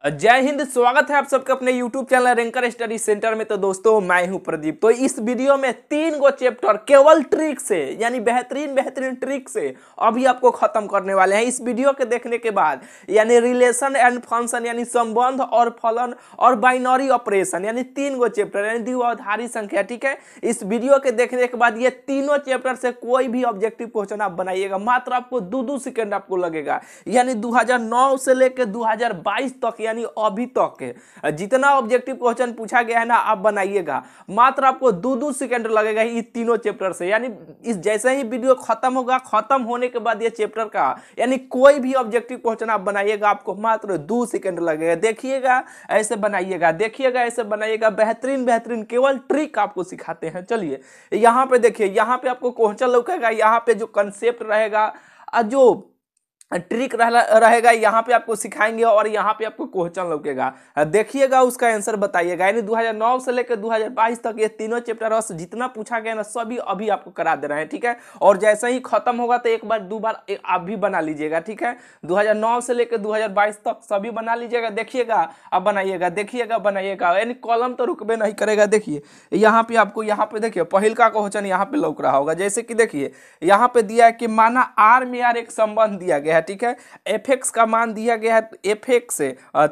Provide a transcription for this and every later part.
जय हिंद। स्वागत है आप सबका अपने YouTube channel ranker study centre में। तो दोस्तों मैं हूं प्रदीप। तो इस वीडियो में 3 गो चैप्टर केवल ट्रिक से यानी बेहतरीन ट्रिक से अभी आपको खत्म करने वाले हैं। इस वीडियो के देखने के बाद यानी रिलेशन एंड फंक्शन यानी संबंध और फलन और बाइनरी ऑपरेशन यानी 3 गो चैप्टर यानी द्विआधारी संख्या। ठीक है, इस वीडियो के देखने के बाद ये तीनों चैप्टर से कोई भी ऑब्जेक्टिव क्वेश्चन आप बनाइएगा, मात्र आपको 2-2 सेकंड आपको लगेगा। यानी 2009 से लेकर 2022 तक यानी अभी तक के जितना ऑब्जेक्टिव क्वेश्चन पूछा गया है ना, आप बनाइएगा। मात्र आपको 2-2 सेकंड लगेगा ये तीनों चैप्टर से। यानी इस जैसे ही वीडियो खत्म होगा, खत्म होने के बाद ये चैप्टर का यानी कोई भी ऑब्जेक्टिव क्वेश्चन आप बनाइएगा, आपको मात्र 2 सेकंड लगेगा। देखिएगा ऐसे बनाइएगा, देखिएगा ऐसे बनाइएगा। बेहतरीन केवल ट्रिक आपको सिखाते हैं। चलिए यहाँ पे देखिए, यहाँ पे आपको क्वेश्चन लौकेगा, यहाँ पे जो कंसेप्ट रहेगा, जो ट्रिक रहेगा यहाँ पे आपको सिखाएंगे और यहाँ पे आपको क्वेश्चन लौकेगा। देखिएगा, उसका आंसर बताइएगा। यानी 2009 से लेकर 2022 तक ये तीनों चैप्टर जितना पूछा गया ना, सभी अभी आपको करा दे रहे हैं। ठीक है, और जैसे ही खत्म होगा तो एक बार 2 बार आप भी बना लीजिएगा। ठीक है, 2009 से लेकर 2022 तक सभी बना लीजिएगा। देखिएगा अब बनाइएगा, देखिएगा बनाइएगा, यानी कॉलम तो रुकबे नहीं करेगा। देखिए यहाँ पे आपको, यहाँ पे देखिए पहल का क्वेश्चन यहाँ पे लौक रहा होगा। जैसे कि देखिए यहाँ पे दिया है कि माना आर में यार एक संबंध दिया गया है। ठीक है, एफ एक्स का मान दिया गया है, एफ एक्स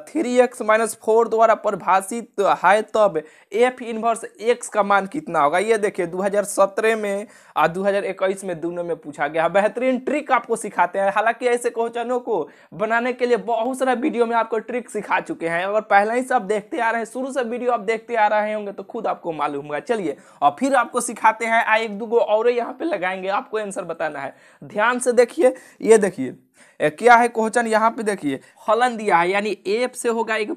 3x-4 द्वारा परिभाषित है, तब एफ इनवर्स एक्स का मान कितना होगा। ये देखिए 2017 में और 2021 में दोनों में पूछा गया है। बेहतरीन ट्रिक आपको सिखाते हैं। हालांकि ऐसे क्वेश्चनों को बनाने के लिए बहुत सारा वीडियो में आपको ट्रिक सिखा चुके हैं। अगर पहले ही सब देखते आ रहे हैं, शुरू से वीडियो आप देखते आ रहे होंगे तो खुद आपको मालूम होगा। चलिए और फिर आपको सिखाते हैं, एक दो और यहाँ पे लगाएंगे, आपको आंसर बताना है। ध्यान से देखिए, ये देखिए क्या है क्वेश्चन। यहाँ पे देखिए फलन दिया है, यानी एफ से होगा एक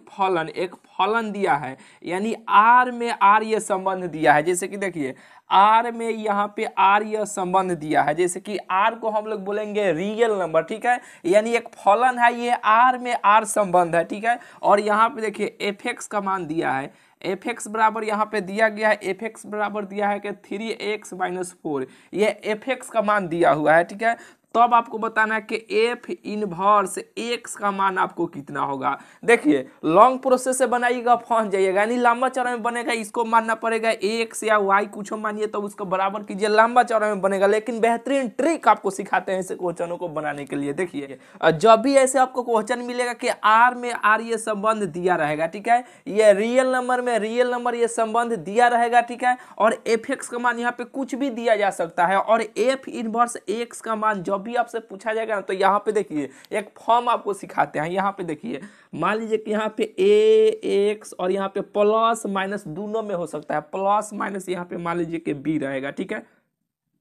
फलन दिया है, यानी आर में आर ये संबंध दिया है। जैसे कि देखिए आर में यहाँ पे आर यह संबंध दिया है, जैसे कि आर को हम लोग बोलेंगे रियल नंबर। ठीक है, यानी एक फलन है, ये आर में आर संबंध है। ठीक है, और यहाँ पे देखिए एफ एक्स का मान दिया है, एफ एक्स बराबर यहाँ पे दिया गया है, एफ एक्स बराबर दिया है कि 3x-4, ये एफ एक्स का मान दिया हुआ है। ठीक है, तब आपको बताना है कि एफ इनवर्स एक्स का मान आपको कितना होगा। देखिए लॉन्ग प्रोसेस से बनाइएगा, फंस जाइएगा, यानी लंबा चौड़ा में बनेगा, इसको मानना पड़ेगा एक्स या वाई कुछ मानिए तो उसको बराबर कीजिए, लंबा चौड़ा में बनेगा। लेकिन बेहतरीन ट्रिक आपको सिखाते हैं ऐसे क्वेश्चनों को बनाने के लिए। देखिए जब भी ऐसे आपको क्वेश्चन मिलेगा कि आर में आर ये संबंध दिया रहेगा, ठीक है, ये रियल नंबर में रियल नंबर ये संबंध दिया रहेगा। ठीक है, और एफ एक्स का मान यहाँ पे कुछ भी दिया जा सकता है, और एफ इनवर्स एक्स का मान जब भी आपसे पूछा जाएगा ना, तो यहाँ पे देखिए एक फॉर्म आपको सिखाते हैं। यहाँ पे देखिए मान लीजिए कि यहाँ पे ए एक्स और यहाँ पे प्लस माइनस दोनों में हो सकता है, प्लस माइनस यहाँ पे मान लीजिए कि बी रहेगा। ठीक है,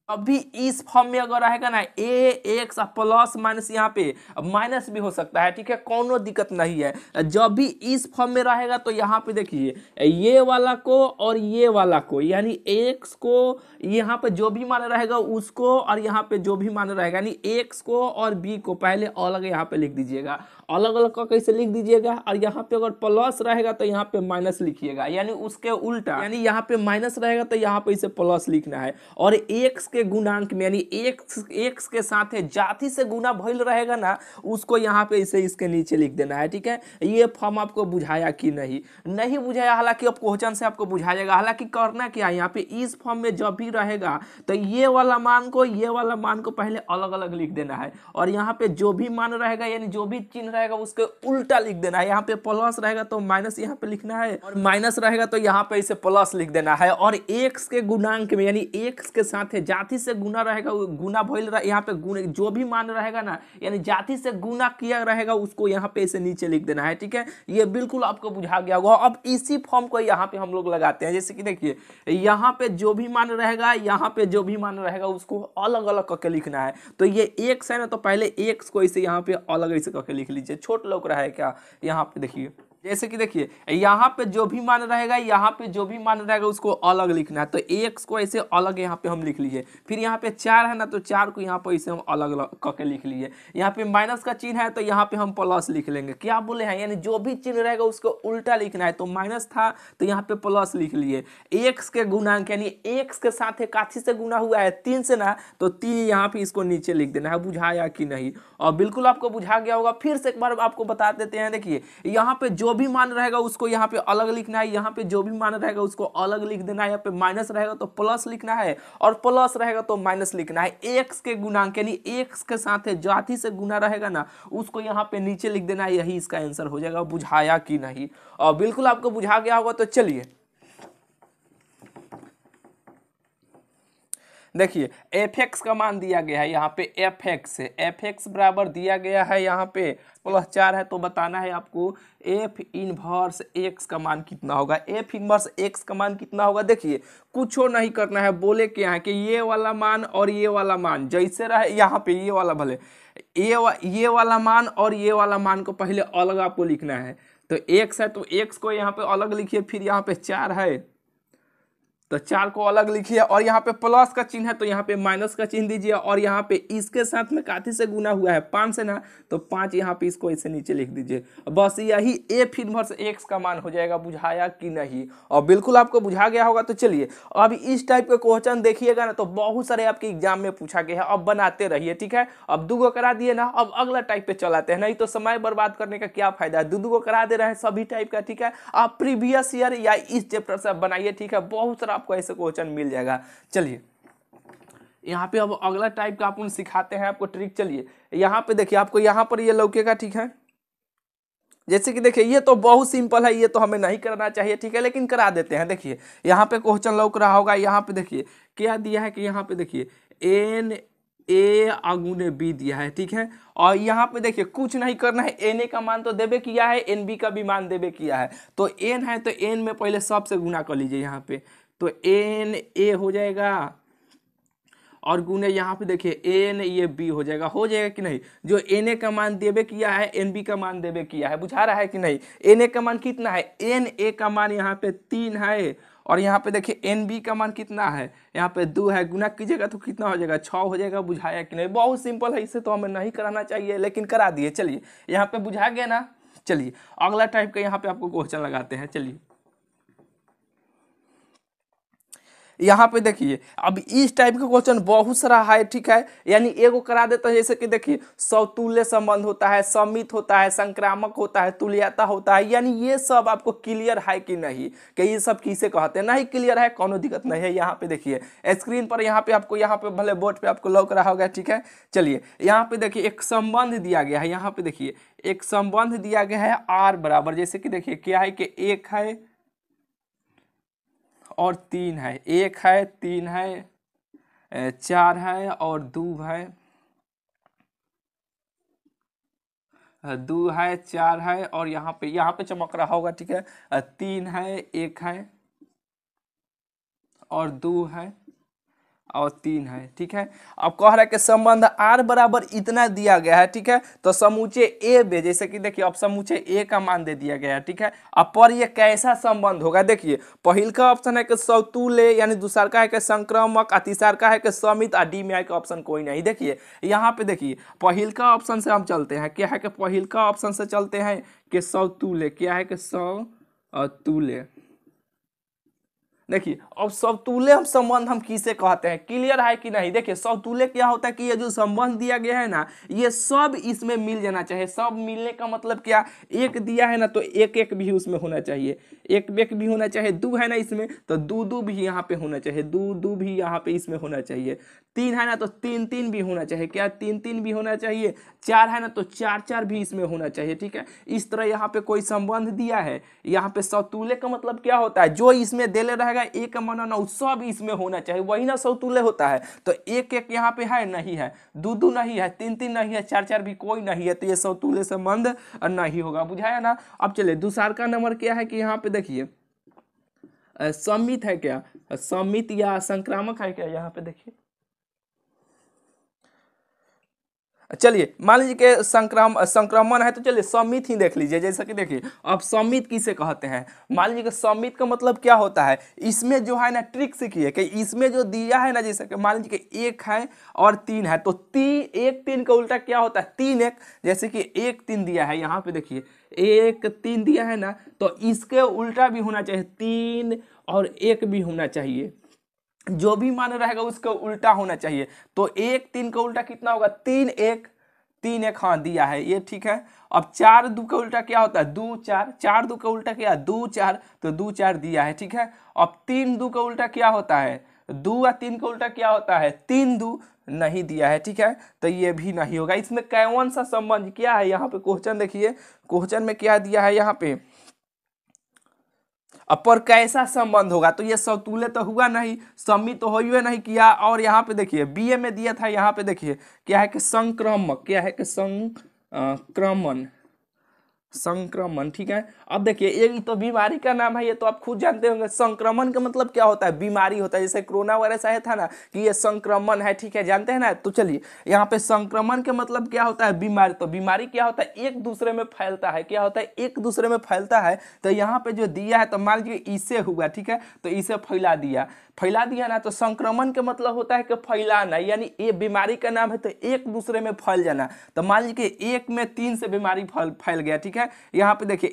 अभी इस फॉर्म में अगर रहेगा ना ए एक्स प्लस माइनस, यहाँ पे माइनस भी हो सकता है। ठीक है, कोनो दिक्कत नहीं है। जब भी इस फॉर्म में रहेगा तो यहाँ पे देखिए ये वाला को और ये वाला को, यानी एक्स को यहाँ पे जो भी मान रहेगा उसको, और यहाँ पे जो भी मान रहेगा, यानी एक्स को और बी को पहले अलग यहाँ पे लिख दीजिएगा, अलग अलग का कैसे लिख दीजिएगा। और यहाँ पे अगर प्लस रहेगा तो यहाँ पे माइनस लिखिएगा, यानी उसके उल्टा, यानी यहाँ पे माइनस रहेगा तो यहाँ पे इसे प्लस लिखना है। और एक्स के गुणांक में यानी एक्स के साथ जाति से गुना भइल रहेगा ना, उसको यहाँ पे इसे इसके नीचे लिख देना है। ठीक है, ये फॉर्म आपको बुझाया कि नहीं बुझाया, हालांकि अब क्वेश्चन से आपको बुझा जाएगा। हालांकि करना क्या है, यहाँ पे इस फॉर्म में जब भी रहेगा तो ये वाला मान को पहले अलग अलग लिख देना है, और यहाँ पे जो भी मान रहेगा यानी जो भी चिन्ह रहेगा उसके उल्टा लिख देना है। यहाँ पे प्लस रहेगा तो माइनस यहाँ पे लिखना है, और माइनस रहेगा तो यहाँ पे इसे प्लस लिख देना है। और एक्स के गुणांक में यानी एक्स के साथ जाति से गुना रहेगा, गुना भइल यहाँ पे जो भी मान रहेगा ना, यानी जाति से गुना किया रहेगा उसको यहाँ पे इसे नीचे लिख देना है। ठीक है, ये बिल्कुल आपको बुझा गया होगा। अब इसी फॉर्म को यहाँ पे हम लोग लगाते हैं। जैसे कि देखिए यहाँ पे जो भी मान रहेगा, यहाँ पे जो भी मान रहेगा उसको अलग अलग करके लिखना है। तो ये एक्स है ना, तो पहले एक्स को इसे यहाँ पे अलग ऐसे करके लिख लीजिए। छोट लग रहा है क्या, यहाँ पे देखिए जैसे कि देखिए यहाँ पे जो भी मान रहेगा, यहाँ पे जो भी मान रहेगा उसको अलग लिखना है। तो एक्स को ऐसे अलग यहाँ पे हम लिख लिए, फिर यहाँ पे 4 है ना, तो 4 को यहाँ पे ऐसे हम अलग अलग करके लिख लिए। यहाँ पे माइनस का चिन्ह है तो यहाँ पे हम प्लस लिख लेंगे। क्या बोले हैं, यानी जो भी चिन्ह रहेगा उसको उल्टा लिखना है। तो माइनस था तो यहाँ पे प्लस लिख लिए। एक्स के गुणांक यानी एक्स के साथ काथी से गुना हुआ है, 3 से ना, तो 3 यहाँ पे इसको नीचे लिख देना है। बुझाया कि नहीं? और बिल्कुल आपको बुझा गया होगा। फिर से एक बार आपको बता देते हैं। देखिए यहाँ पे जो भी मान रहेगा उसको यहाँ पे अलग लिखना है, यहाँ पे जो भी मान रहेगा उसको अलग लिख देना है। यहाँ पे माइनस रहेगा तो प्लस लिखना है, और प्लस रहेगा तो माइनस लिखना है। एक्स के गुणांक यानी एक्स के साथ जाति से गुना रहेगा ना, उसको यहाँ पे नीचे लिख देना है। यही इसका आंसर हो जाएगा। बुझाया कि नहीं? और बिल्कुल आपको बुझा गया होगा। तो चलिए देखिए एफ एक्स का मान दिया गया है यहाँ पे, एफ एक्स बराबर दिया गया है यहाँ पे +4 है। तो बताना है आपको एफ इनवर्स एक्स का मान कितना होगा। एफ इनवर्स एक्स का मान कितना होगा? देखिए कुछ नहीं करना है, बोले क्या है कि ये वाला मान और ये वाला मान जैसे रहे, यहाँ पे ये वाला भले ये वाला मान और ये वाला मान को पहले अलग आपको लिखना है। तो एक्स है तो एक्स को यहाँ पे अलग लिखिए, फिर यहाँ पे 4 है तो 4 को अलग लिखिए, और यहाँ पे प्लस का चिन्ह है तो यहाँ पे माइनस का चिन्ह दीजिए, और यहाँ पे इसके साथ में काथी से गुना हुआ है 5 से ना, तो 5 यहाँ पे इसको ऐसे नीचे लिख दीजिए। बस यही एफ इनवर्स एक्स का मान हो जाएगा। बुझाया कि नहीं? और बिल्कुल आपको बुझा गया होगा। तो चलिए अब इस टाइप के क्वेश्चन देखिएगा ना, तो बहुत सारे आपके एग्जाम में पूछा गया है। अब बनाते रहिए, ठीक है। अब 2 गो करा दिए ना, अब अगला टाइप पे चलाते हैं, नहीं तो समय बर्बाद करने का क्या फायदा है। 2 गो करा दे रहे हैं सभी टाइप का, ठीक है। आप प्रीवियस ईयर या इस चैप्टर से बनाइए, ठीक है। बहुत सारा आपको ऐसे क्वेश्चन मिल जाएगा। चलिए यहाँ पे अब अगला टाइप का अपन सिखाते हैं आपको ट्रिक। चलिए यहाँ पे देखिए, आपको यहाँ पर ये लौकेगा, ठीक है। जैसे कि देखिए ये तो बहुत सिंपल है, ये तो हमें नहीं करना चाहिए, ठीक है, लेकिन करा देते हैं। देखिए यहाँ पे क्वेश्चन लौक रहा होगा। यहाँ पे देखिए क्या दिया है कि यहाँ पे देखिए एन ए * बी दिया है, ठीक है। और यहाँ पे देखिए कुछ नहीं करना है, एन ए का मान तो देबे किया है, एन बी का भी मान देबे किया है। तो एन है तो एन में पहले सबसे गुना कर लीजिए यहाँ पे, तो एन ए हो जाएगा, और गुने यहाँ पे देखिए एन ये बी हो जाएगा कि नहीं? जो एन ए का मान देबे किया है, एन बी का मान देबे किया है। बुझा रहा है कि नहीं? एन ए का मान कितना है? एन ए का मान यहाँ पे 3 है, और यहाँ पे देखिए एन बी का मान कितना है? यहाँ पे 2 है। गुना कीजिएगा तो कितना हो जाएगा? 6 हो जाएगा। बुझाया कि नहीं? बहुत सिंपल है, इसे तो हमें नहीं कराना चाहिए, लेकिन करा दिए। चलिए यहाँ पे बुझा गया ना। चलिए अगला टाइप का यहाँ पे आपको क्वेश्चन लगाते हैं। चलिए यहाँ पे देखिए अब इस टाइप के क्वेश्चन बहुत सारा है, ठीक है। यानी एगो करा देता है, जैसे कि देखिए समतुल्य संबंध होता है, समित होता है, संक्रामक होता है, तुल्यता होता है। यानी ये सब आपको क्लियर है कि नहीं, कि ये सब किसे कहते हैं? नहीं क्लियर है, कोनो दिक्कत नहीं है। यहाँ पे देखिए स्क्रीन पर, यहाँ पे आपको, यहाँ पे भले बोर्ड पे आपको लौक रहा होगा, ठीक है। चलिए यहाँ पे देखिए एक संबंध दिया गया है। यहाँ पे देखिए एक संबंध दिया गया है आर बराबर, जैसे कि देखिए क्या है कि 1 है और 3 है, 1 है 3 है 4 है और 2 है, 2 है 4 है, और यहाँ पे चमक रहा होगा, ठीक है। 3 है 1 है और 2 है और 3 है, ठीक है। अब कह रहा है कि संबंध आर बराबर इतना दिया गया है, ठीक है। तो समूचे ए बे, जैसे कि देखिए अब समूचे ए का मान दे दिया गया है, ठीक है। अब पर ये कैसा संबंध होगा? देखिए पहिल का ऑप्शन है कि समतुल्य, यानी दूसरा का है कि संक्रामक, और तीसरा का है कि समित, और डी में है कि ऑप्शन कोई नहीं। देखिए यहाँ पे देखिए पहिल का ऑप्शन से हम चलते हैं। क्या है कि पहिल का ऑप्शन से चलते हैं कि समतुल्य, क्या है कि समतुल्य। देखिए अब समतुल्य हम संबंध हम किसे कहते हैं? क्लियर है कि नहीं? देखिए समतुल्य क्या होता है कि ये जो संबंध दिया गया है ना, ये सब इसमें मिल जाना चाहिए। सब मिलने का मतलब क्या? एक दिया है ना, तो एक एक भी उसमें होना चाहिए, एक एक भी होना चाहिए। 2 है ना इसमें, तो 2 2 भी यहाँ पे होना चाहिए, 2 2 भी यहाँ पे इसमें होना चाहिए। 3 है ना, तो 3 3 भी होना चाहिए। क्या? 3 3 भी होना चाहिए। 4 है ना, तो 4 4 भी इसमें होना चाहिए, ठीक है। इस तरह यहाँ पे कोई संबंध दिया है, यहाँ पे समतुल्य का मतलब क्या होता है? जो इसमें देले रहेगा एक माना सब इसमें होना चाहिए, वही ना समतुल्य होता है। तो एक एक यहाँ पे है नहीं है, 2 2 नहीं है, 3 3 नहीं है, 4 4 भी कोई नहीं है, तो ये समतुल्य संबंध नहीं होगा। बुझाया ना? अब चलिए दूसरा का नंबर क्या है कि यहाँ पे देखिए समित है, क्या समित या संक्रामक है क्या? यहाँ पे देखिए चलिए मान लीजिए कि संक्रमण है, तो चलिए समित ही देख लीजिए। जैसा कि देखिए अब समित किसे कहते हैं, मान लीजिए कि समित का मतलब क्या होता है, इसमें जो है ना ट्रिक सीखिए कि इसमें जो दिया है ना, जैसे कि मान लीजिए कि 1 है और 3 है, तो 1 3 का उल्टा क्या होता है 3 1। जैसे कि 1 3 दिया है, यहाँ पे देखिए 1 3 दिया है ना, तो इसके उल्टा भी होना चाहिए, 3 और 1 भी होना चाहिए, जो भी मान रहेगा उसका उल्टा होना चाहिए। तो 1 3 का उल्टा कितना होगा 3 1, 3 1 हाँ दिया है ये ठीक है। अब 4 2 का उल्टा क्या होता है 2 4, 4 2 का उल्टा क्या है 2 4, तो 2 4 दिया है ठीक है। अब 3 2 का उल्टा क्या होता है 2 या 3 का उल्टा क्या होता है 3 2, नहीं दिया है ठीक है, तो ये भी नहीं होगा। इसमें कौन सा संबंध क्या है, यहाँ पे क्वेश्चन देखिए, क्वेश्चन में क्या दिया है यहाँ पे, अब पर कैसा संबंध होगा, तो ये सतुल्य तो हुआ नहीं, समित तो हो ही नहीं किया। और यहाँ पे देखिए बीए में दिया था, यहाँ पे देखिए क्या है कि संक्रमक, क्या है कि संक्रमण, संक्रमण ठीक है। अब देखिए ये तो बीमारी का नाम है, ये तो आप खुद जानते होंगे। संक्रमण का मतलब क्या होता है, बीमारी होता है, जैसे कोरोना वायरस आया था ना कि ये संक्रमण है ठीक है, जानते हैं ना। तो चलिए यहाँ पे संक्रमण के मतलब क्या होता है बीमारी, तो बीमारी क्या होता है एक दूसरे में फैलता है, क्या होता है एक दूसरे में फैलता है। तो यहाँ पे जो दिया है, तो मान लीजिए इससे हुआ ठीक है, तो इसे फैला दिया ना, तो संक्रमण का मतलब होता है कि फैलाना, यानी ये बीमारी का नाम है, तो एक दूसरे में फैल जाना। तो मान लीजिए कि 1 में 3 से बीमारी फैल गया ठीक है। यहाँ पे देखिए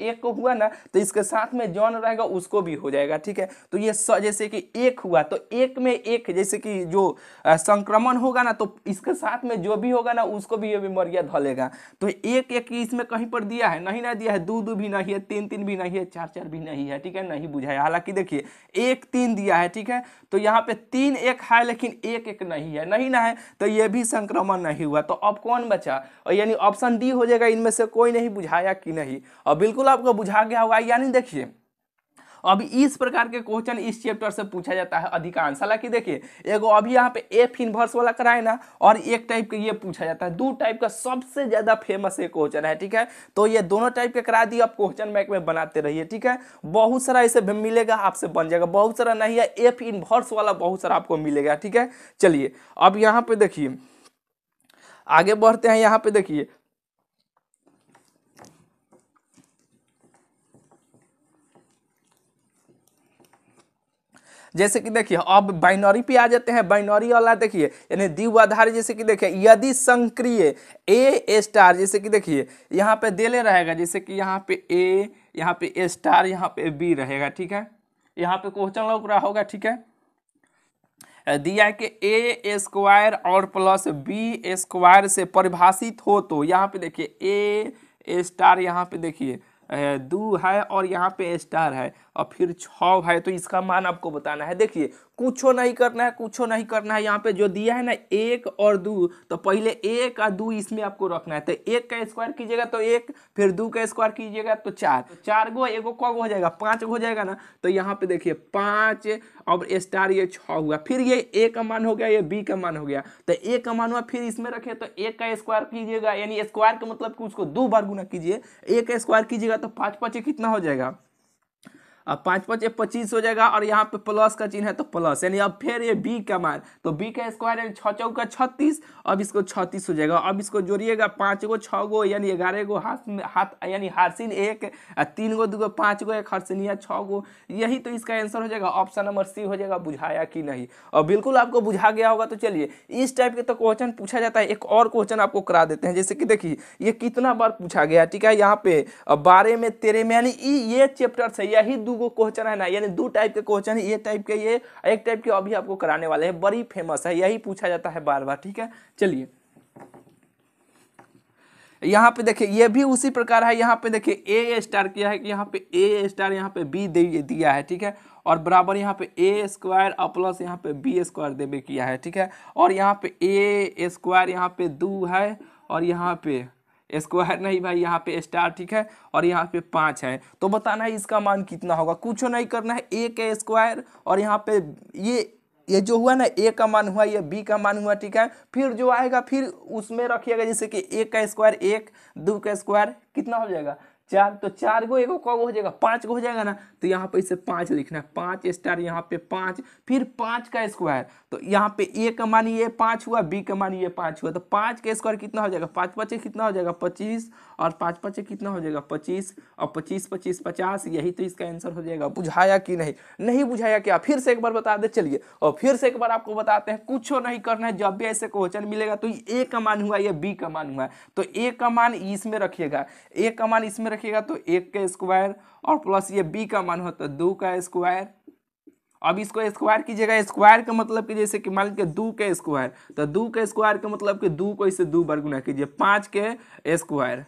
एक को हुआ ना, तो इसके साथ में जौन रहेगा उसको भी हो जाएगा ठीक है। तो ये जैसे कि 1 हुआ, तो 1 में 1, जैसे कि जो संक्रमण होगा ना, तो इसके साथ में जो भी होगा ना उसको भी ये बीमारियां धलेगा। तो 1 1 इसमें कहीं पर दिया है नहीं, ना दिया है, 2 2 भी नहीं है, 3 3 भी नहीं है, 4 4 भी नहीं है ठीक है, नहीं बुझाया। हालांकि देखिए 1 3 दिया है ठीक है, तो यहाँ पे 3 1 है, लेकिन 1 1 नहीं है, नहीं ना है, तो ये भी संक्रमण नहीं हुआ। तो अब कौन बचा, यानी ऑप्शन डी हो जाएगा। इनमें से कोई नहीं बुझाया कि नहीं, और बिल्कुल आपको बुझा गया होगा। यानी देखिए अब इस प्रकार के क्वेश्चन इस चैप्टर से पूछा जाता है अधिकांश। हालांकि देखिए एगो अभी यहाँ पे एफ इनवर्स वाला कराए ना, और एक टाइप का ये पूछा जाता है, 2 टाइप का सबसे ज्यादा फेमस एक क्वेश्चन है ठीक है। तो ये दोनों टाइप के करा दिए, आप क्वेश्चन बैंक में बनाते रहिए ठीक है। बहुत सारा ऐसे मिलेगा, आपसे बन जाएगा, बहुत सारा नहीं है, एफ इनवर्स वाला बहुत सारा आपको मिलेगा ठीक है। चलिए अब यहाँ पे देखिए आगे बढ़ते हैं, यहाँ पे देखिए जैसे कि देखिए अब बाइनरी पे आ जाते हैं। बाइनरी वाला देखिए यानी द्विआधारी, जैसे कि देखिए यदि संक्रिय ए स्टार, जैसे कि देखिए यहाँ पे देले रहेगा, जैसे कि यहाँ पे ए, यहाँ पे ए स्टार, यहाँ पे बी रहेगा ठीक है। यहाँ पे क्वेश्चन लग रहा होगा ठीक है, दिया है कि ए स्क्वायर और प्लस बी स्क्वायर से परिभाषित हो, तो यहाँ पे देखिए ए स्टार, यहाँ पे देखिए 2 है और यहाँ पे स्टार है और फिर 6 है, तो इसका मान आपको बताना है। देखिए कुछो नहीं करना है, कुछो नहीं करना है। यहाँ पे जो दिया है ना 1 और 2, तो पहले 1 और 2 इसमें आपको रखना है। तो 1 का स्क्वायर कीजिएगा तो 1, फिर 2 का स्क्वायर कीजिएगा तो 4, 4 गो, एगो कौ हो जाएगा 5 हो जाएगा ना। तो यहाँ पे देखिए 5 और स्टार ये 6 हुआ, फिर ये ए का मान हो गया, ये बी का मान हो गया, तो ए का मान हुआ, फिर इसमें रखे तो 1 का स्क्वायर कीजिएगा, यानी स्क्वायर का मतलब कि उसको 2 बार गुना कीजिए, 1 का स्क्वायर कीजिएगा तो 5 5 कितना हो जाएगा, अब 5 5 25 हो जाएगा, और यहाँ पे प्लस का चिन्ह है तो प्लस, यानी अब फिर ये बी का मान, तो बी का स्क्वायर यानी 6 चौका 36, अब इसको 36 हो जाएगा। अब इसको जोड़िएगा 5 गो 6 गो यानी 11 गो, हाथ यानी हारसिन 1, 3 गो 2 गो 5 गो, एक हरसिनिया 6 गो, यही तो इसका आंसर हो जाएगा। ऑप्शन नंबर सी हो जाएगा। बुझाया कि नहीं, और बिल्कुल आपको बुझा गया होगा। तो चलिए इस टाइप के तो क्वेश्चन पूछा जाता है। एक और क्वेश्चन आपको करा देते हैं, जैसे कि देखिए ये कितना बार पूछा गया ठीक है, यहाँ पे 12 में 13 में, यानी ये चैप्टर से यही 2 गो क्वेश्चन है ना, यानी 2 टाइप के क्वेश्चन है, ये टाइप के, ये एक टाइप के अभी आपको कराने वाले हैं, बड़ी फेमस है, यही पूछा जाता है बार बार ठीक है। चलिए यहाँ पे देखिए ये भी उसी प्रकार है। यहाँ पे देखिए ए स्टार किया है कि यहाँ पे ए स्टार, यहाँ पे बी दिया है ठीक है, और बराबर यहाँ पे ए स्क्वायर और प्लस यहाँ पे बी स्क्वायर देवे किया है ठीक है, और यहाँ पे ए स्क्वायर यहाँ पे 2 है, और यहाँ पे स्क्वायर नहीं भाई, यहाँ पे स्टार ठीक है, और यहाँ पे 5 है। तो बताना है इसका मान कितना होगा, कुछ नहीं करना है, ए का स्क्वायर और यहाँ पे ये जो हुआ ना ए का मान हुआ, ये बी का मान हुआ ठीक है, फिर जो आएगा फिर उसमें रखिएगा, जैसे कि ए का स्क्वायर 1, 2 का स्क्वायर कितना हो जाएगा 4, तो 4 गो एगो कौ हो जाएगा 5 गो हो जाएगा ना। तो यहाँ पे इसे 5 लिखना है, 5 स्टार यहाँ पे 5, फिर 5 का स्क्वायर। तो यहाँ पे ए का मान ये 5 हुआ, बी का मान ये 5 हुआ, तो 5 का स्क्वायर कितना हो जाएगा 5 5 कितना हो जाएगा 25, और 5 5 कितना हो जाएगा 25, और 25 25 50। यही तो इसका आंसर हो जाएगा। बुझाया कि नहीं? नहीं बुझाया क्या? फिर से एक बार बता दे चलिए, और फिर से एक बार आपको बताते हैं। कुछ नहीं करना है, जब भी ऐसे क्वेश्चन मिलेगा तो ए का मान हुआ, ये बी का मान हुआ, तो ए का मान इसमें रखिएगा, ए का मान इसमें रखिएगा, तो 1 का स्क्वायर और प्लस ये बी का मान होता है 2 का स्क्वायर। अब इसको स्क्वायर कीजिएगा, स्क्वायर का मतलब कि जैसे कि मान लीजिए 2 के स्क्वायर, तो 2 के स्क्वायर का मतलब कि 2 को इससे 2 बार गुना कीजिए, 5 के स्क्वायर,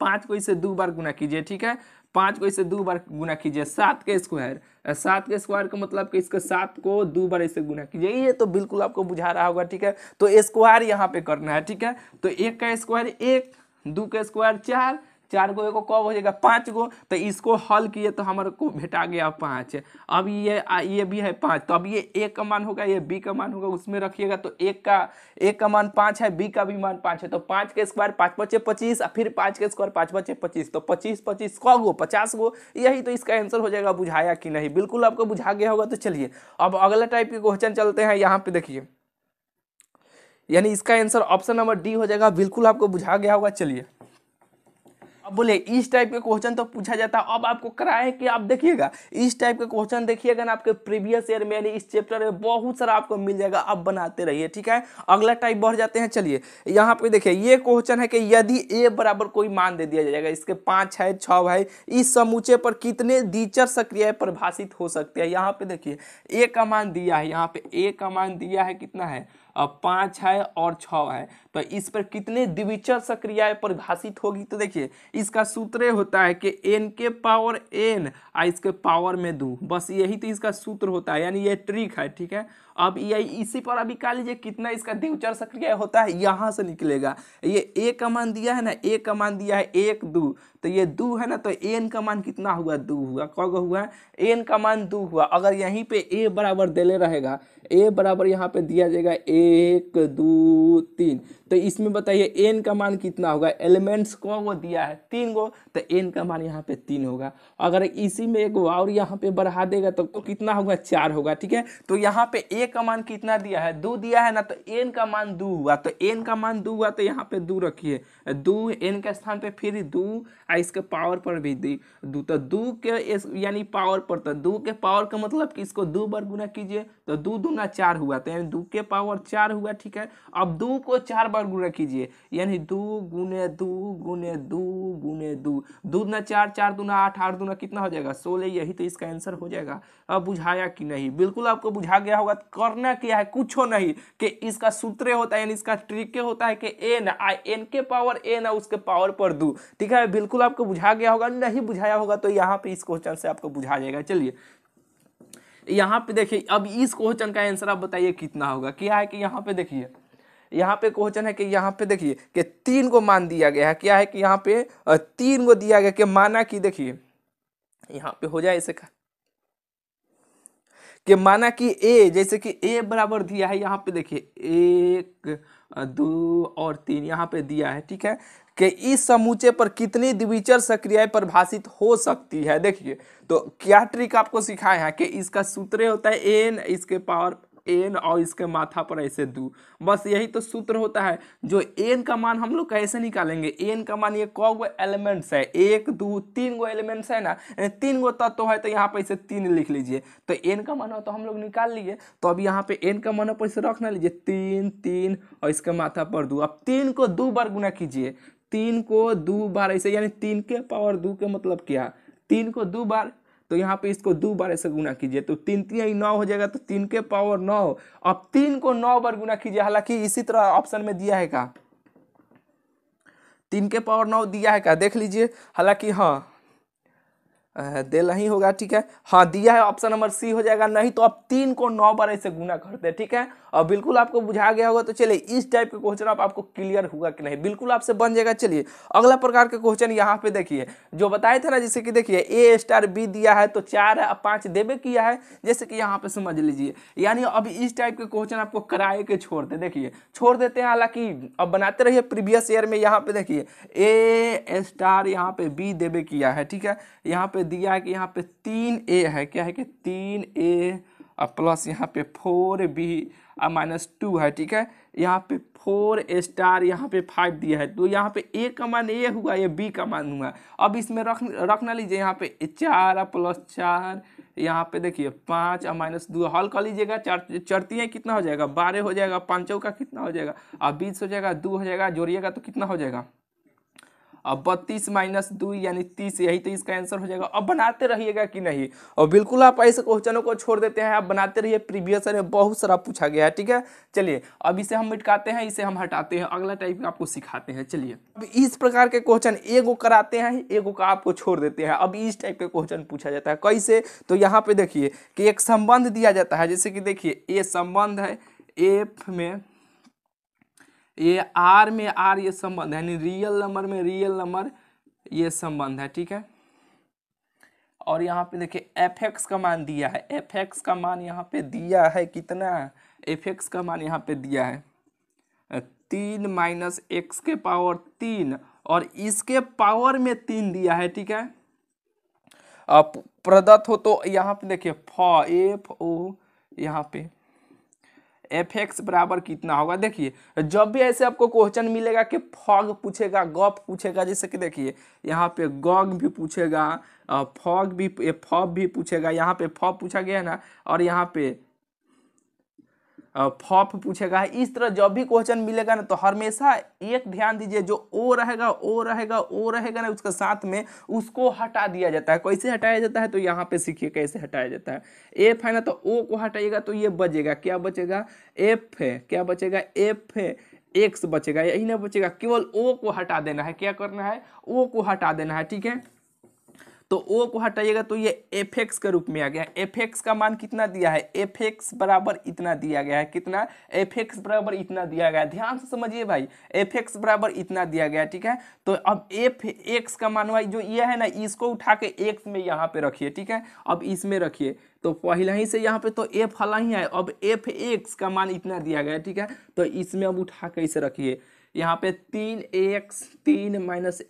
5 को इससे 2 बार गुना कीजिए, ठीक है, 5 को इससे 2 बार गुना कीजिए, 7 के स्क्वायर, 7 के स्क्वायर का मतलब कि इसके 7 को 2 बार ऐसे गुना कीजिए। ये तो बिल्कुल आपको बुझा रहा होगा, ठीक है। तो स्क्वायर यहाँ पे करना है, ठीक है। तो 1 का स्क्वायर 1, 2 का स्क्वायर 4, 4 को एगो कब हो जाएगा 5 गो, तो इसको हल किए तो हमारे को भेटा गया 5। अब ये भी है 5, तो अब ये ए का मान होगा, ये बी का मान होगा, उसमें रखिएगा। तो एक का मान 5 है, बी का भी मान 5 है, तो 5 के स्क्वायर 5 5 25, फिर 5 के स्क्वायर 5 5 25, तो 25 25 कौ गो 50 गो। यही तो इसका आंसर हो जाएगा। बुझाया कि नहीं? बिल्कुल आपको बुझा गया होगा। तो चलिए अब अगला टाइप के क्वेश्चन चलते हैं। यहाँ पे देखिए, यानी इसका आंसर ऑप्शन नंबर डी हो जाएगा। बिल्कुल आपको बुझा गया होगा। चलिए अब बोले इस टाइप के क्वेश्चन तो पूछा जाता है। अब आपको कराए कि आप देखिएगा इस टाइप के क्वेश्चन देखिएगा ना, आपके प्रीवियस ईयर में यानी इस चैप्टर में बहुत सारा आपको मिल जाएगा। आप बनाते रहिए, ठीक है। अगला टाइप बढ़ जाते हैं। चलिए यहाँ पे देखिए, ये क्वेश्चन है कि यदि ए बराबर कोई मान दे दिया जाएगा, इसके 5 है 6 है, इस समूचे पर कितने द्विचर सक्रिय परिभाषित हो सकते हैं। यहाँ पे देखिए ए का मान दिया है, यहाँ पे ए का मान दिया है कितना है 5 है और 6 है, तो इस पर कितने द्विचर सक्रियाएं परिभाषित होगी। तो देखिए इसका सूत्र होता है कि n के पावर n और इसके पावर में 2, बस यही तो इसका सूत्र होता है, यानी ये ट्रिक है, ठीक है। अब ये इसी पर अभी निकाल लीजिए कितना इसका द्विचर सक्रिय होता है, यहाँ से निकलेगा। ये a का मान दिया है ना, a का मान दिया है 1 2, तो ये 2 है ना, तो n का मान कितना हुआ 2 हुआ। कब हुआ? n का मान 2 हुआ। अगर यहीं पे a बराबर देले रहेगा, a बराबर यहाँ पे दिया जाएगा 1 2 3, तो इसमें बताइए n का मान कितना होगा। एलिमेंट्स को वो दिया है 3 गो, तो n का मान यहाँ पे 3 होगा। अगर इसी में एक और यहाँ पे बढ़ा देगा तो कितना होगा 4 होगा, ठीक है। तो यहाँ पे a का मान कितना दिया है 2 दिया है ना, तो n का मान 2 हुआ, तो n का मान 2 हुआ, तो यहाँ पे 2 रखिए, 2 n के स्थान पे फिर 2 और इसके पावर पर भी 2, तो 2 के यानी पावर पर, तो 2 के पावर का मतलब कि इसको 2 बार गुना कीजिए, तो 2 दूना 4 हुआ, तो यानी 2 के पावर 4 हुआ, ठीक है। अब 2 को 4 बार गुना कीजिए, यानी 2 गुने 2 गुने 2 गुने 2, 2 दूना 4, 4 दूना 8, 8 दूना कितना हो जाएगा 16। यही तो इसका आंसर हो जाएगा। अब बुझाया कि नहीं? बिल्कुल आपको बुझा गया होगा। करना क्या है? कुछ नहीं कि इसका सूत्र होता है, यानी इसका ट्रिक होता है कि n के पावर n है उसके पावर पर 2, ठीक है। बिल्कुल आपको बुझा गया होगा। नहीं बुझाया होगा तो यहाँ पे इस क्वेश्चन से आपको बुझा जाएगा। चलिए यहाँ पे देखिए, अब इस क्वेश्चन का आंसर आप बताइए कितना होगा। क्या है कि यहाँ पे देखिए, यहाँ पे क्वेश्चन है कि यहाँ पे देखिए कि 3 को मान दिया गया है। क्या है कि यहाँ पे 3 को दिया गया कि माना कि देखिए यहाँ पे हो जाए ऐसे कि माना कि a, जैसे कि a बराबर दिया है, यहाँ पे देखिए 1 2 और 3 यहाँ पे दिया है, ठीक है, कि इस समूचे पर कितनी द्विचर सक्रियाएं परिभाषित हो सकती है। देखिए तो क्या ट्रिक आपको सिखाए हैं कि इसका सूत्र होता है n, इसके पावर n और इसके माथा पर ऐसे 2, बस यही तो सूत्र होता है। जो n का मान हम लोग कैसे निकालेंगे? n का मान ये कौ गो एलिमेंट्स है, 1 2 3 गो एलिमेंट्स है ना, 3 गो तत्व है, तो यहाँ पे इसे 3 लिख लीजिए। तो n का मान हो तो हम लोग निकाल लिए, तो अब यहाँ पे n का मान पर इसे रखना लीजिए 3 3 और इसके माथा पर 2। अब 3 को 2 बार गुना कीजिए, 3 को 2 बार ऐसे, यानी 3 के पावर 2 के मतलब क्या 3 को 2 बार, तो यहाँ पे इसको 2 बार ऐसे गुना कीजिए, तो 3 3 9 हो जाएगा, तो 3 के पावर 9। अब 3 को 9 बार गुना कीजिए, हालांकि इसी तरह ऑप्शन में दिया है का 3 के पावर 9 दिया है का, देख लीजिए, हालांकि हाँ दे नहीं होगा, ठीक है। हाँ दिया है, ऑप्शन नंबर सी हो जाएगा। नहीं तो आप 3 को 9 बार ऐसे गुना करते हैं, ठीक है। और बिल्कुल आपको बुझा गया होगा। तो चलिए इस टाइप के क्वेश्चन आपको क्लियर हुआ कि नहीं, बिल्कुल आपसे बन जाएगा। चलिए अगला प्रकार के क्वेश्चन यहाँ पे देखिए, जो बताए थे ना, जैसे कि देखिए ए स्टार बी दिया है तो 4 है, 5 देवे किया है, जैसे कि यहाँ पे समझ लीजिए। यानी अब इस टाइप के क्वेश्चन आपको कराए के छोड़ते, देखिए छोड़ देते हैं। हालांकि अब बनाते रहिए प्रीवियस ईयर में। यहाँ पे देखिए ए स्टार यहाँ पे बी देवे किया है, ठीक है। यहाँ पे दिया है कि यहाँ पे 3a है, क्या है कि 3a प्लस यहाँ पे 4b -2 है, ठीक है। यहाँ पे 4 स्टार यहाँ पे 5 दिया है, तो यहाँ पे a का मान a हुआ, ये b का मान हुआ। अब इसमें रखना लीजिए, यहाँ पे 4 + 4, यहाँ पे देखिए 5 -2 हल कर लीजिएगा। 4 चरती है कितना हो जाएगा, 12 हो जाएगा। 5 का कितना हो जाएगा, अब 20 हो जाएगा। 2 हो जाएगा, जोड़िएगा तो कितना हो जाएगा, अब 32 - 2 यानी 30, यही तो इसका आंसर हो जाएगा। अब बनाते रहिएगा कि नहीं, और बिल्कुल आप ऐसे क्वेश्चनों को छोड़ देते हैं, आप बनाते रहिए। प्रीवियस में बहुत सारा पूछा गया है, ठीक है। चलिए अब इसे हम मिटकाते हैं, इसे हम हटाते हैं, अगला टाइप आपको सिखाते हैं। चलिए अब इस प्रकार के क्वेश्चन एगो कराते हैं, एगो का आपको छोड़ देते हैं। अब इस टाइप के क्वेश्चन पूछा जाता है कैसे, तो यहाँ पे देखिए कि एक संबंध दिया जाता है, जैसे कि देखिए ये संबंध है एफ में, ये आर में आर ये संबंध है, यानी रियल नंबर में रियल नंबर ये संबंध है, ठीक है। और यहाँ पे देखिए एफ एक्स का मान दिया है, एफ एक्स का मान यहाँ पे दिया है कितना, एफ एक्स का मान यहाँ पे दिया है 3 - x⁻³ और इसके पावर में 3 दिया है, ठीक है। अब प्रदत्त हो तो यहाँ पे देखिए FO यहाँ पे एफ एक्स बराबर कितना होगा। देखिए जब भी ऐसे आपको क्वेश्चन मिलेगा कि फॉग पूछेगा, गॉप पूछेगा, जैसे कि देखिए यहाँ पे गॉग भी पूछेगा, फॉग भी, फॉब भी पूछेगा। यहाँ पे फॉब पूछा गया है ना, और यहाँ पे फॉप पूछेगा। इस तरह जब भी क्वेश्चन मिलेगा ना, तो हमेशा एक ध्यान दीजिए, जो ओ रहेगा ओ रहेगा ओ रहेगा ना, उसके साथ में उसको हटा दिया जाता है। कैसे हटाया जाता है, तो यहाँ पे सीखिए कैसे हटाया जाता है। एफ है ना, तो ओ को हटाइएगा तो ये बचेगा, क्या बचेगा, एफ है, क्या बचेगा, एफ है, एक्स बचेगा, यही ना बचेगा। केवल ओ को हटा देना है, क्या करना है, ओ को हटा देना है, ठीक है। तो ओ को हटाइएगा तो ये एफ एक्स के रूप में आ गया। एफ एक्स का मान कितना दिया है, एफ एक्स बराबर इतना दिया गया है, कितना, एफ एक्स बराबर इतना दिया गया है। ध्यान से समझिए भाई, एफ एक्स बराबर इतना दिया गया है, ठीक है। तो अब एफ एक्स का मान जो ये है ना, इसको उठा के एक्स में यहाँ पे रखिए, ठीक है। अब इसमें रखिए, तो पहले ही से यहाँ पे तो एफ हला ही है। अब एफ एक्स का मान इतना दिया गया है, ठीक है। तो इसमें अब उठा के इसे रखिए, यहाँ पे 3x 3 -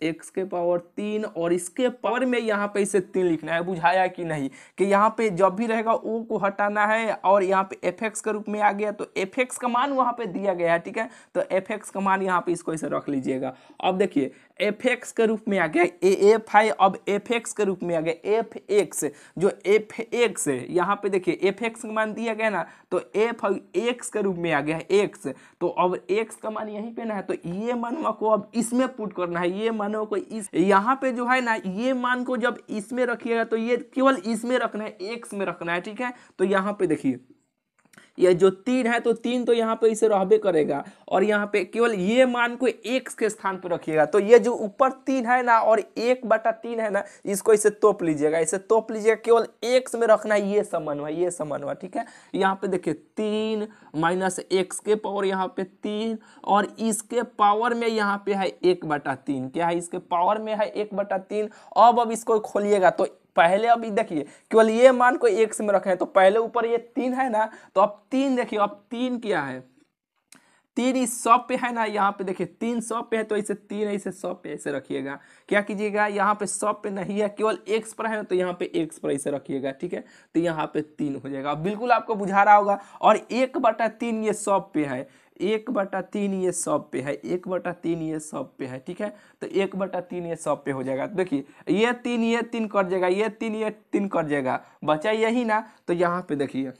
x⁻³ और इसके पावर में यहाँ पे इसे 3 लिखना है। बुझाया कि नहीं, कि यहाँ पे जब भी रहेगा ओ को हटाना है, और यहाँ पे एफ एक्स के रूप में आ गया, तो एफ एक्स का मान वहाँ पे दिया गया है, ठीक है। तो एफ एक्स का मान यहाँ पे इसको इसे रख लीजिएगा। अब देखिए एफ एक्स के रूप में आ गया, एफ है, अब एफ एक्स के रूप में आ गया एफ एक्स। जो एफ एक्स है यहाँ पे देखिए एफ एक्स का मान दिया गया ना, तो एफ एक्स के रूप में आ गया है एक्स। तो अब एक्स का मान यहीं पे ना है, तो ये मान को अब इसमें पुट करना है। ये मानों को इस यहाँ पे जो है ना, ये मान को जब इसमें रखिएगा तो ये केवल इसमें रखना है, एक्स में रखना है, ठीक है। तो यहाँ पे देखिए ये जो 3 है, तो 3 तो यहाँ पे इसे रहबे करेगा, और यहाँ पे केवल ये मान को x के स्थान पर रखिएगा। तो ये जो ऊपर 3 है ना, और 1/3 है ना, इसको इसे तोप लीजिएगा, इसे तोप लीजिएगा, केवल x में रखना है। ये समान हुआ, ये समान हुआ, ठीक है। यहाँ पे देखिए 3 - x के पावर यहाँ पे 3, और इसके पावर में यहाँ पे है 1/3, क्या है, इसके पावर में है 1/3। अब इसको खोलिएगा तो पहले अभी देखिए केवल ये मान को एक्स में रखे हैं, तो पहले ऊपर ये 3 है ना, तो अब 3 देखिए, अब 3 क्या है, 3 इस 100 पे है ना, यहाँ पे देखिए 3 100 पे है, तो इसे 3 है, इसे 100 पे ऐसे रखिएगा। क्या कीजिएगा, यहाँ पे 100 पे नहीं है, केवल x पर है ना, तो यहाँ पे x पर ऐसे रखिएगा, ठीक है। तो यहाँ पे 3 हो जाएगा। बिल्कुल आपको बुझा रहा होगा। और 1/3 ये 100 पे है, 1/3 ये 100 पे है, 1/3 ये 100 पे है, ठीक है। तो 1/3 ये 100 पे हो जाएगा। तो देखिए ये 3 कट जाएगा, ये 3 कट जाएगा, बचा यही ना। तो यहाँ पे देखिए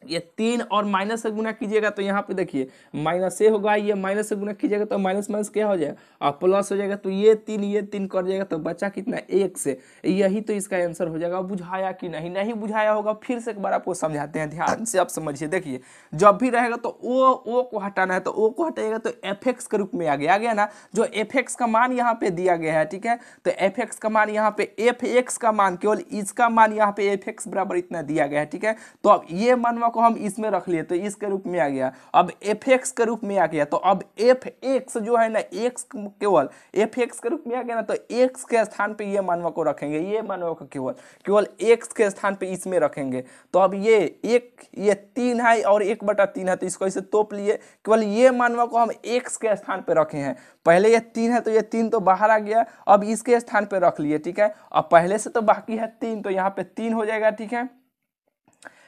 ये 3 और माइनस से गुना कीजिएगा तो यहाँ पे देखिए माइनस से होगा, ये माइनस से गुना कीजिएगा तो माइनस माइनस क्या हो जाएगा और प्लस हो जाएगा, तो ये 3 कर जाएगा तो बचा कितना 1 से। यही तो इसका आंसर हो जाएगा। बुझाया कि नहीं? नहीं बुझाया होगा, फिर से एक बार आपको समझाते हैं, ध्यान से आप समझिए। देखिए जब भी रहेगा तो ओ को हटाना है, तो ओ को हटाइएगा तो एफ एक्स के रूप में आ गया ना, जो एफ एक्स का मान यहाँ पे दिया गया है, ठीक है। तो एफ एक्स का मान यहाँ पे एफ एक्स का मान केवल इसका मान यहाँ पे एफ एक्स बराबर इतना दिया गया है, ठीक है। तो अब ये मानवा को हम इसमें रख लिए तो इसके रूप में आ गया, अब एफ एक्स के रूप में आ गया। तो अब एफ एक्स जो है ना, एक्स केवल एफ एक्स के रूप में आ गया ना, तो एक्स के स्थान पे ये मानवा को रखेंगे, ये मानवा को केवल एक्स के स्थान पे इसमें रखेंगे। तो अब ये 3 है और 1/3 है, तो इसको इसे तोप लिए, केवल ये मानवा को हम एक्स के स्थान पे रखे हैं। पहले ये 3 है तो ये 3 तो बाहर आ गया, अब इसके स्थान पे रख लिए, ठीक है। अब पहले से तो बाकी है 3, तो यहाँ पे 3 हो जाएगा, ठीक है।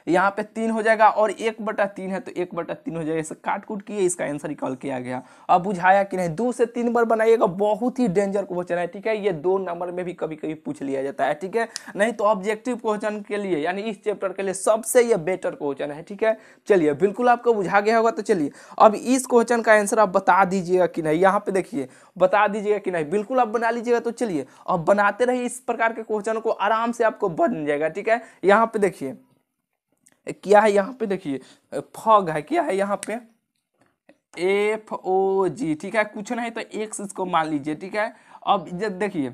यहाँ पे 3 हो जाएगा और 1/3 है तो 1/3 हो जाएगा। इसे काट कूट किए, इसका आंसर निकाल के आ गया। अब बुझाया कि नहीं? 2 से 3 बार बनाइएगा, बहुत ही डेंजर क्वेश्चन है, ठीक है। ये 2 नंबर में भी कभी कभी पूछ लिया जाता है, ठीक है। नहीं तो ऑब्जेक्टिव क्वेश्चन के लिए यानी इस चैप्टर के लिए सबसे ये बेटर क्वेश्चन है, ठीक है। चलिए बिल्कुल आपको बुझा गया होगा। तो चलिए अब इस क्वेश्चन का आंसर आप बता दीजिएगा कि नहीं, यहाँ पे देखिए बता दीजिएगा कि नहीं, बिल्कुल आप बना लीजिएगा। तो चलिए अब बनाते रहिए, इस प्रकार के क्वेश्चन को आराम से आपको बन जाएगा, ठीक है। यहाँ पे देखिए क्या है, यहाँ पे देखिए फॉग है, क्या है यहाँ पे FOG, ठीक है। कुछ नहीं तो एक्स इसको मान लीजिए, ठीक है। अब जब देखिए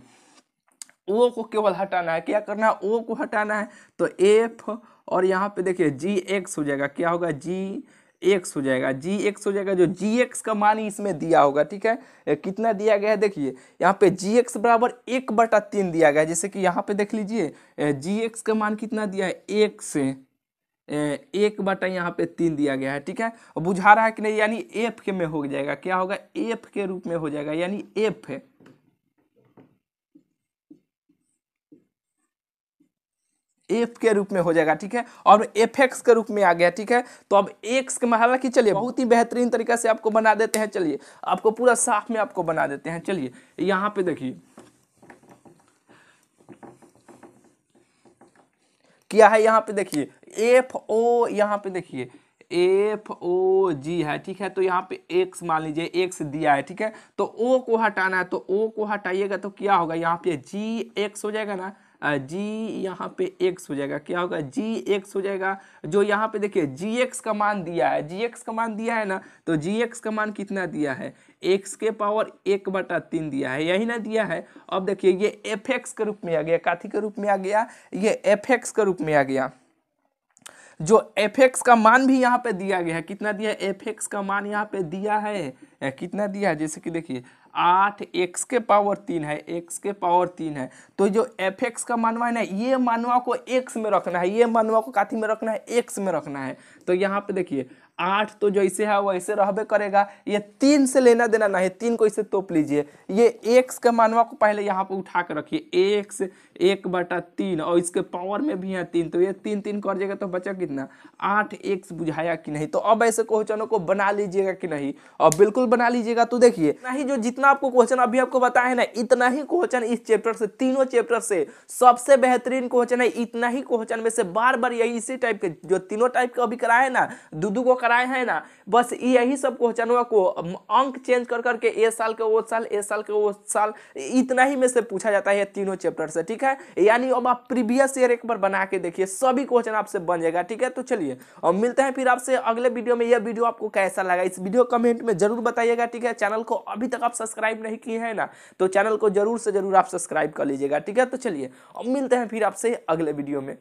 ओ को केवल हटाना है, क्या करना है? ओ को हटाना है, तो एफ और यहाँ पे देखिए GX हो जाएगा, क्या होगा? GX हो जाएगा, GX हो जाएगा। जो GX का मान इसमें दिया होगा, ठीक है। कितना दिया गया है देखिए, यहाँ पे GX बराबर 1/3 दिया गया है। जैसे कि यहाँ पे देख लीजिए GX का मान कितना दिया है, 1 से 1 यहाँ पे 3 दिया गया है, ठीक है। बुझा रहा है कि नहीं? यानी एफ के में हो जाएगा, क्या होगा? एफ के रूप में हो जाएगा, यानी एफ है, एफ के रूप में हो जाएगा, ठीक है। और एफ एक्स के रूप में आ गया, ठीक है। तो अब एक्स के हालांकि चलिए बहुत ही बेहतरीन तरीका से आपको बना देते हैं। चलिए आपको पूरा साफ में आपको बना देते हैं। चलिए यहाँ पे देखिए क्या है, यहाँ पे देखिए FO, यहाँ पे देखिए FOG है, ठीक है। तो यहाँ पे एक्स मान लीजिए, एक्स दिया है, ठीक है। तो ओ को हटाना है, तो ओ को हटाइएगा तो क्या होगा? यहाँ पे GX हो जाएगा ना, जी यहाँ पे एक्स हो जाएगा, क्या होगा? GX हो जाएगा। जो यहाँ पे देखिए GX का मान दिया है, GX का मान दिया है ना, तो GX का मान कितना दिया है? x के पावर 1/3 दिया है, यही ना दिया है। अब देखिए ये FX के रूप में आ गया, काथी के रूप में आ गया? ये FX के रूप में आ गया। जो FX का मान भी यहाँ पे दिया गया है, कितना दिया है? FX का मान यहाँ पे दिया है, कितना दिया है? जैसे कि देखिए 8 x के पावर 3 है, x के पावर 3 है। तो जो FX का मानवा है ना, ये मानवा को x में रखना है, ये मानवा को काथी में रखना है? x में रखना है। तो यहाँ पे देखिए 8 तो जैसे है वैसे रहबे करेगा, ये 3 से लेना देना नहीं, 3 को इसे तोप लीजिए। ये x का मानवा को पहले यहाँ पे उठा कर रखिए, x 1/3 और इसके पावर में भी है 3, तो ये 3 कर जाएगा तो बचा कितना? 8x। बुझाया कि नहीं? तो अब ऐसे क्वेश्चनों को बना लीजिएगा कि नहीं? और बिल्कुल बना लीजिएगा। तो देखिए नहीं, जो जितना आपको क्वेश्चन अभी आपको बताया है ना, इतना ही क्वेश्चन इस चैप्टर से, तीनों चैप्टर से सबसे बेहतरीन क्वेश्चन है। इतना ही क्वेश्चन में से बार बार यही इसी टाइप के, जो तीनों टाइप के अभी कराए ना, दू को कराए हैं ना, बस यही सब क्वेश्चनों को अंक चेंज कर करके ए साल के वो साल, ए साल के वो साल, इतना ही में से पूछा जाता है तीनों चैप्टर से, ठीक है। यानी अब आप प्रीवियस ईयर एक बार बना के देखिए, सभी क्वेश्चन आपसे बन जाएगा, ठीक है। तो चलिए और मिलते हैं फिर आपसे अगले वीडियो में। यह वीडियो आपको कैसा लगा इस वीडियो कमेंट में जरूर बताइएगा, ठीक है। चैनल को अभी तक आप सब्सक्राइब नहीं किए हैं ना, तो चैनल को जरूर से जरूर आप सब्सक्राइब कर लीजिएगा, ठीक है। तो चलिए और मिलते हैं फिर आपसे अगले वीडियो में।